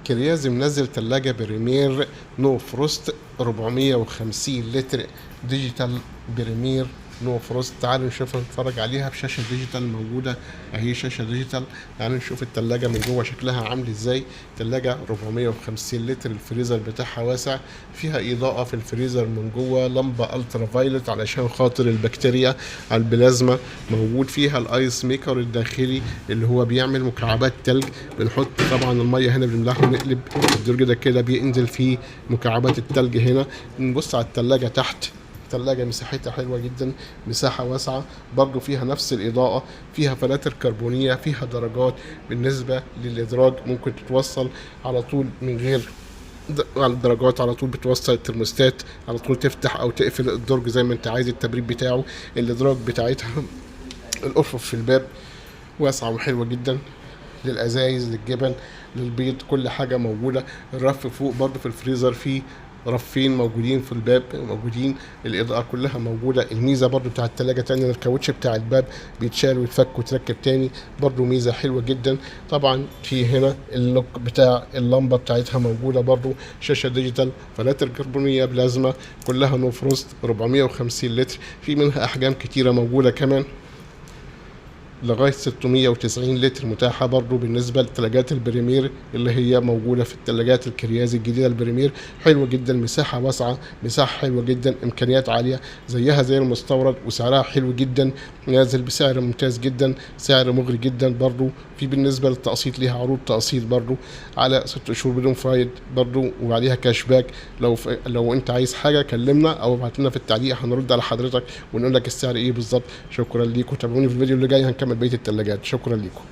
كريازي منزل تلاجة بريمير نو فروست 450 لتر ديجيتال بريمير نو فروست. تعالوا نشوف نتفرج عليها بشاشة ديجيتال موجودة اهي، شاشة ديجيتال. تعالوا نشوف التلاجة من جوه شكلها عامل ازاي. تلاجة 450 لتر، الفريزر بتاعها واسع، فيها اضاءة في الفريزر من جوه، لمبة الترا فايلت علشان خاطر البكتيريا على البلازما. موجود فيها الايس ميكر الداخلي اللي هو بيعمل مكعبات تلج. بنحط طبعا المية هنا بنملاها ونقلب الدرج ده كده بينزل فيه مكعبات التلج هنا. نبص على التلاجة تحت، التلاجة مساحتها حلوة جدا، مساحة واسعة، برضو فيها نفس الإضاءة، فيها فلاتر كربونية، فيها درجات بالنسبة للإدراج، ممكن تتوصل على طول من غير على الدرجات، على طول بتوصل الترموستات، على طول تفتح أو تقفل الدرج زي ما أنت عايز التبريد بتاعه. الإدراج بتاعتها الأرفف في الباب واسعة وحلوة جدا، للأزايز، للجبن، للبيض، كل حاجة موجودة. الرف فوق برضو في الفريزر فيه رفين موجودين في الباب موجودين، الإضاءة كلها موجودة. الميزة برضو بتاع التلاجة تاني الكاوتش بتاع الباب بيتشال ويتفك وتركب تاني، برضو ميزة حلوة جدا. طبعا في هنا اللوك بتاع اللمبة بتاعتها موجودة، برضو شاشة ديجيتال، فلاتر كربونية بلازما، كلها نو فروست 450 لتر. في منها أحجام كتيرة موجودة كمان لغاية 690 لتر متاحة برضو بالنسبة لتلاجات البريمير اللي هي موجودة في التلاجات الكريازي الجديدة. البريمير حلوة جدا، مساحة واسعة، مساحة حلوة جدا، إمكانيات عالية زيها زي المستورد، وسعرها حلو جدا، نازل بسعر ممتاز جدا، سعر مغري جدا. برضو في بالنسبة للتقسيط ليها عروض تقسيط برضو على 6 شهور بدون فايد برضو، وعليها كاش باك. لو انت عايز حاجة كلمنا او ابعت لنا في التعليق، هنرد على حضرتك ونقول لك السعر ايه بالظبط. شكرا ليكم، تابعوني في الفيديو اللي جاي هنكمل بقية التلاجات. شكرا ليكم.